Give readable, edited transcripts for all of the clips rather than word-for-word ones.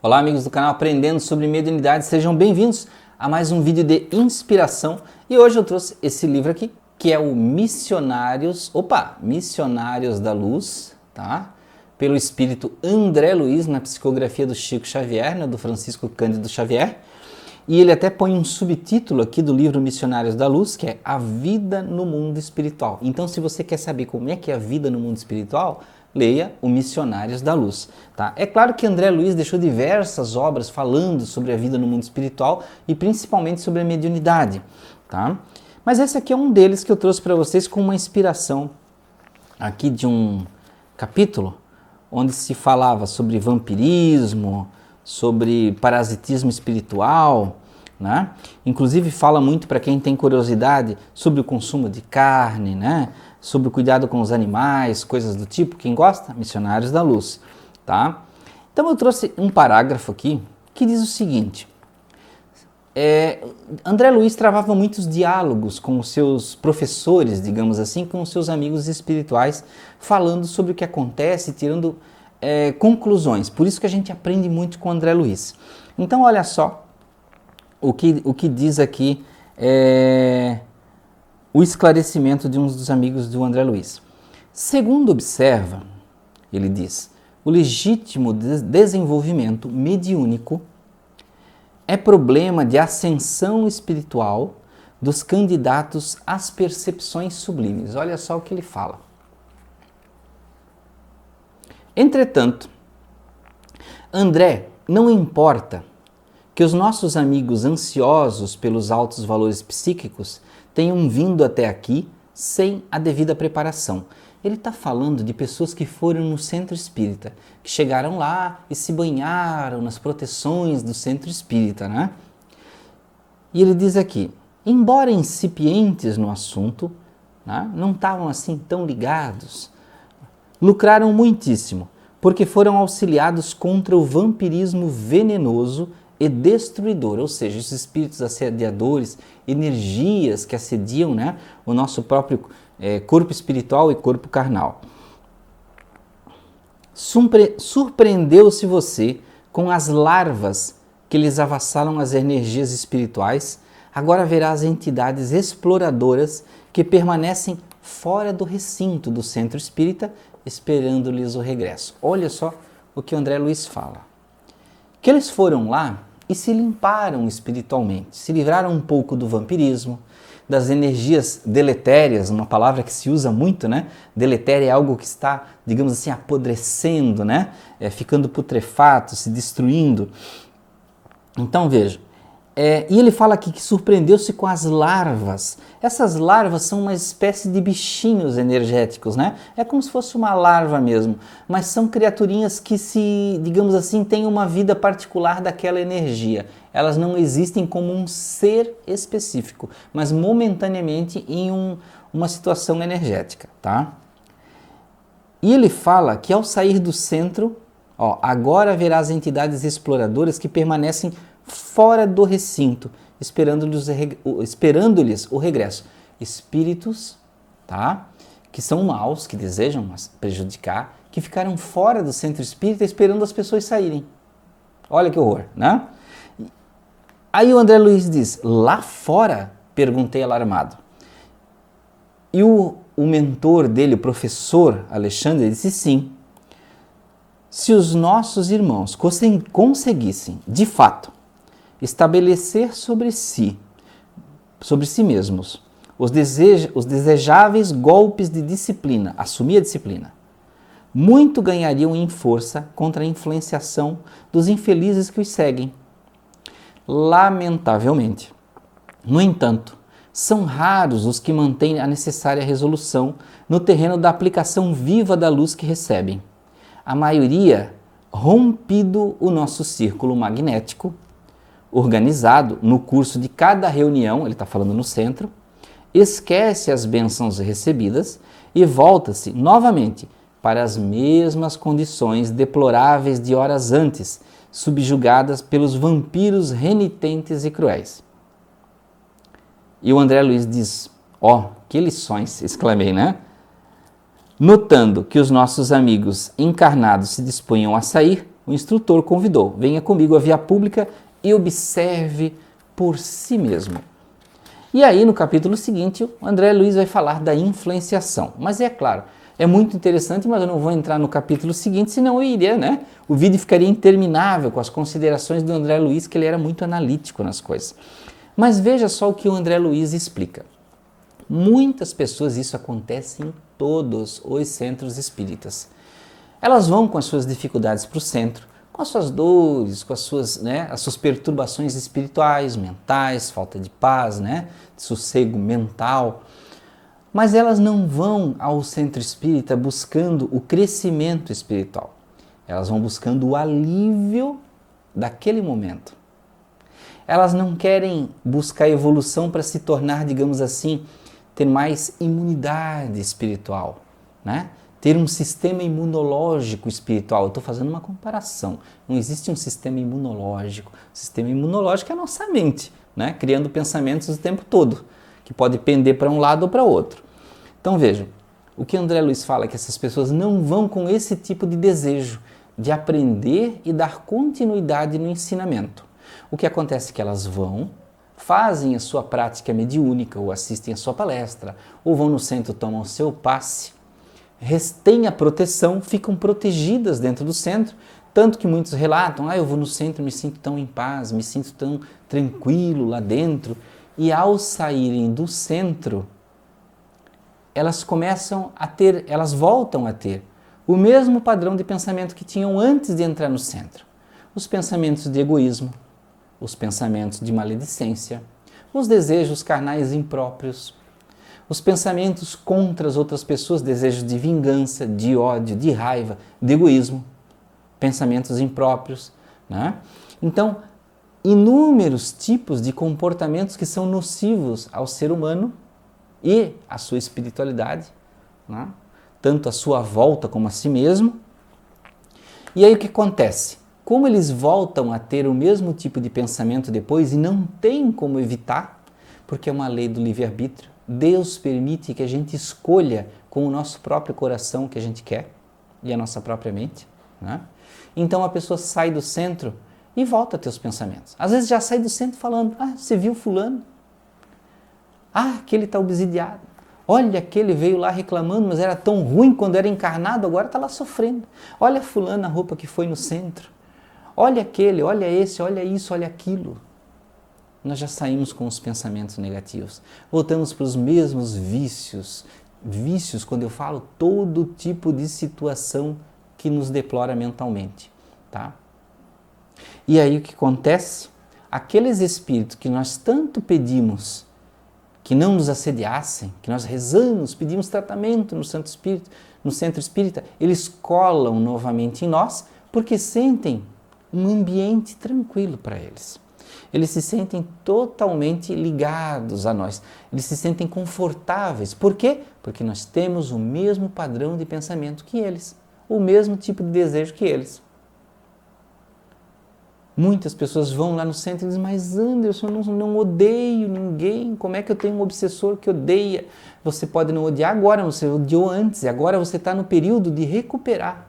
Olá amigos do canal Aprendendo sobre Mediunidade, sejam bem-vindos a mais um vídeo de inspiração e hoje eu trouxe esse livro aqui que é o Missionários da Luz, tá? Pelo espírito André Luiz na psicografia do Chico Xavier, né, do Francisco Cândido Xavier, e ele até põe um subtítulo aqui do livro Missionários da Luz, que é A Vida no Mundo Espiritual. Então, se você quer saber como é que é a vida no mundo espiritual, leia o Missionários da Luz. Tá? É claro que André Luiz deixou diversas obras falando sobre a vida no mundo espiritual e principalmente sobre a mediunidade. Tá? Mas esse aqui é um deles que eu trouxe para vocês com uma inspiração aqui de um capítulo onde se falava sobre vampirismo, sobre parasitismo espiritual, né? Inclusive fala muito para quem tem curiosidade sobre o consumo de carne, né? Sobre o cuidado com os animais, coisas do tipo. Quem gosta? Missionários da Luz, tá? Então eu trouxe um parágrafo aqui que diz o seguinte: André Luiz travava muitos diálogos com os seus professores, digamos assim, com os seus amigos espirituais, falando sobre o que acontece, tirando conclusões. Por isso que a gente aprende muito com André Luiz. Então olha só o que diz aqui o esclarecimento de um dos amigos do André Luiz. Segundo observa, ele diz, o legítimo desenvolvimento mediúnico é problema de ascensão espiritual dos candidatos às percepções sublimes. Olha só o que ele fala. Entretanto, André, não importa que os nossos amigos ansiosos pelos altos valores psíquicos tenham vindo até aqui sem a devida preparação. Ele está falando de pessoas que foram no centro espírita, que chegaram lá e se banharam nas proteções do centro espírita, né? E ele diz aqui, embora incipientes no assunto, né, não estavam assim tão ligados, lucraram muitíssimo, porque foram auxiliados contra o vampirismo venenoso e destruidor, ou seja, os espíritos assediadores, energias que assediam, né, o nosso próprio corpo espiritual e corpo carnal. Surpreendeu-se você com as larvas que lhes avassalam as energias espirituais, agora verá as entidades exploradoras que permanecem fora do recinto do centro espírita, esperando-lhes o regresso. Olha só o que o André Luiz fala. Que eles foram lá e se limparam espiritualmente, se livraram um pouco do vampirismo, das energias deletérias, uma palavra que se usa muito, né? Deletéria é algo que está, digamos assim, apodrecendo, né? Ficando putrefato, se destruindo. Então veja, e ele fala aqui que surpreendeu-se com as larvas. Essas larvas são uma espécie de bichinhos energéticos, né? É como se fosse uma larva mesmo, mas são criaturinhas que digamos assim, têm uma vida particular daquela energia. Elas não existem como um ser específico, mas momentaneamente em uma situação energética, tá? E ele fala que ao sair do centro, agora verá as entidades exploradoras que permanecem fora do recinto, esperando-lhes o regresso. Espíritos, tá? Que são maus, que desejam prejudicar, que ficaram fora do centro espírita esperando as pessoas saírem. Olha que horror, né? Aí o André Luiz diz, lá fora? Perguntei alarmado. E o mentor dele, o professor Alexandre, disse sim. Se os nossos irmãos conseguissem, de fato, estabelecer sobre si mesmos os desejáveis golpes de disciplina, assumir a disciplina, muito ganhariam em força contra a influenciação dos infelizes que os seguem. Lamentavelmente, no entanto, são raros os que mantêm a necessária resolução no terreno da aplicação viva da luz que recebem. A maioria, rompido o nosso círculo magnético, organizado no curso de cada reunião, ele está falando no centro, esquece as bênçãos recebidas e volta-se novamente para as mesmas condições deploráveis de horas antes, subjugadas pelos vampiros renitentes e cruéis. E o André Luiz diz, que lições, exclamei, né? Notando que os nossos amigos encarnados se dispunham a sair, O instrutor convidou: venha comigo à via pública e observe por si mesmo. E aí, no capítulo seguinte, o André Luiz vai falar da influenciação. Mas é claro, é muito interessante, mas eu não vou entrar no capítulo seguinte, senão eu iria, né? O vídeo ficaria interminável com as considerações do André Luiz, que ele era muito analítico nas coisas. Mas veja só o que o André Luiz explica. Muitas pessoas, isso acontece em todos os centros espíritas. Elas vão com as suas dificuldades para o centro, com as suas dores, com as suas perturbações espirituais, mentais, falta de paz, de sossego mental. Mas elas não vão ao centro espírita buscando o crescimento espiritual. Elas vão buscando o alívio daquele momento. Elas não querem buscar evolução para se tornar, digamos assim, ter mais imunidade espiritual, ter um sistema imunológico espiritual. Eu estou fazendo uma comparação. Não existe um sistema imunológico. O sistema imunológico é a nossa mente, criando pensamentos o tempo todo, que pode pender para um lado ou para outro. Então vejam, o que André Luiz fala é que essas pessoas não vão com esse tipo de desejo de aprender e dar continuidade no ensinamento. O que acontece é que elas vão, fazem a sua prática mediúnica, ou assistem a sua palestra, ou vão no centro, tomam o seu passe, têm a proteção, ficam protegidas dentro do centro, tanto que muitos relatam: eu vou no centro, me sinto tão em paz, me sinto tão tranquilo lá dentro, e ao saírem do centro, elas voltam a ter o mesmo padrão de pensamento que tinham antes de entrar no centro. Os pensamentos de egoísmo, os pensamentos de maledicência, os desejos carnais impróprios, os pensamentos contra as outras pessoas, desejos de vingança, de ódio, de raiva, de egoísmo, pensamentos impróprios. Então, inúmeros tipos de comportamentos que são nocivos ao ser humano e à sua espiritualidade, tanto a sua volta como a si mesmo. E aí o que acontece? Como eles voltam a ter o mesmo tipo de pensamento depois e não tem como evitar, porque é uma lei do livre-arbítrio, Deus permite que a gente escolha com o nosso próprio coração o que a gente quer e a nossa própria mente. Então a pessoa sai do centro e volta a ter os pensamentos. Às vezes já sai do centro falando: você viu fulano? Aquele está obsidiado. Olha, aquele veio lá reclamando, mas era tão ruim quando era encarnado, agora está lá sofrendo. Olha fulano, a roupa que foi no centro. Olha aquele, olha esse, olha isso, olha aquilo. Nós já saímos com os pensamentos negativos. Voltamos para os mesmos vícios. Vícios, quando eu falo, todo tipo de situação que nos deplora mentalmente. E aí o que acontece? Aqueles espíritos que nós tanto pedimos que não nos assediassem, que nós rezamos, pedimos tratamento no Santo Espírito, no Centro Espírita, eles colam novamente em nós porque sentem um ambiente tranquilo para eles. Eles se sentem totalmente ligados a nós, eles se sentem confortáveis. Por quê? Porque nós temos o mesmo padrão de pensamento que eles, o mesmo tipo de desejo que eles. Muitas pessoas vão lá no centro e dizem: mas Anderson, eu não odeio ninguém, como é que eu tenho um obsessor que odeia? Você pode não odiar agora, você odiou antes, e agora você está no período de recuperar.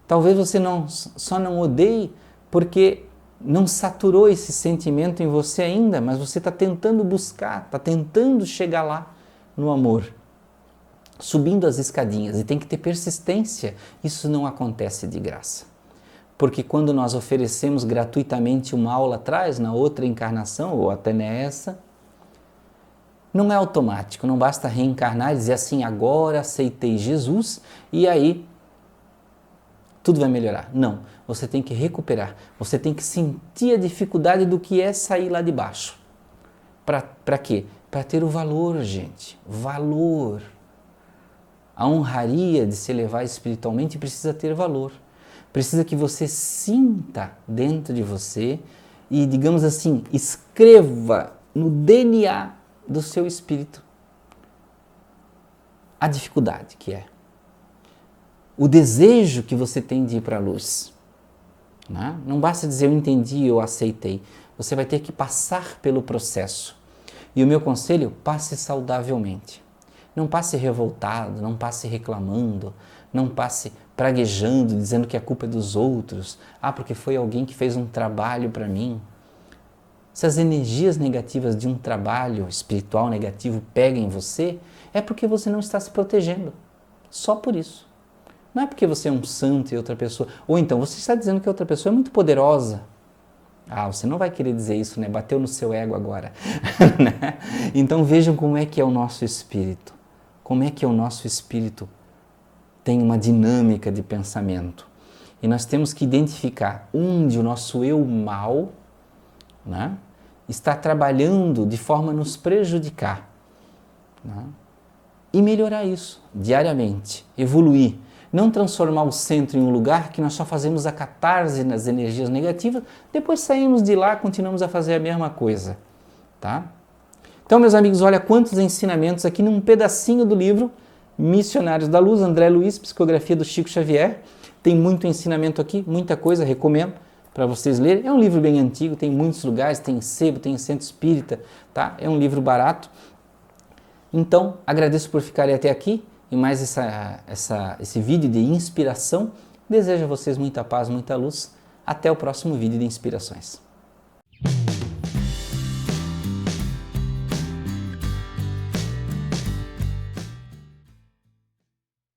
Talvez você só não odeie porque não saturou esse sentimento em você ainda, mas você está tentando buscar, está tentando chegar lá no amor, subindo as escadinhas, e tem que ter persistência. Isso não acontece de graça. Porque quando nós oferecemos gratuitamente uma aula atrás, na outra encarnação, ou até nessa, não é automático, não basta reencarnar e dizer assim: agora aceitei Jesus e aí tudo vai melhorar. Não, você tem que recuperar, você tem que sentir a dificuldade do que é sair lá de baixo. Para quê? Para ter o valor, gente, valor. A honraria de se elevar espiritualmente precisa ter valor. Precisa que você sinta dentro de você e, digamos assim, escreva no DNA do seu espírito a dificuldade que é. O desejo que você tem de ir para a luz. Não basta dizer: eu entendi, eu aceitei. Você vai ter que passar pelo processo. E o meu conselho: passe saudavelmente. Não passe revoltado, não passe reclamando, não passe praguejando, dizendo que a culpa é dos outros, porque foi alguém que fez um trabalho para mim. Se as energias negativas de um trabalho espiritual negativo pegam em você, é porque você não está se protegendo. Só por isso. Não é porque você é um santo e outra pessoa... Ou então, você está dizendo que outra pessoa é muito poderosa. Você não vai querer dizer isso, né? Bateu no seu ego agora. Né? Então vejam como é que é o nosso espírito. Como é que é o nosso espírito tem uma dinâmica de pensamento. E nós temos que identificar onde o nosso eu mal, né, está trabalhando de forma a nos prejudicar. Né? E melhorar isso diariamente, evoluir. Não transformar o centro em um lugar que nós só fazemos a catarse nas energias negativas, depois saímos de lá e continuamos a fazer a mesma coisa. Tá? Então, meus amigos, olha quantos ensinamentos aqui num pedacinho do livro Missionários da Luz, André Luiz, psicografia do Chico Xavier. Tem muito ensinamento aqui, muita coisa, recomendo para vocês lerem. É um livro bem antigo, tem em muitos lugares, tem em sebo, tem em centro espírita, tá? É um livro barato. Então, agradeço por ficarem até aqui e mais esse vídeo de inspiração. Desejo a vocês muita paz, muita luz. Até o próximo vídeo de inspirações.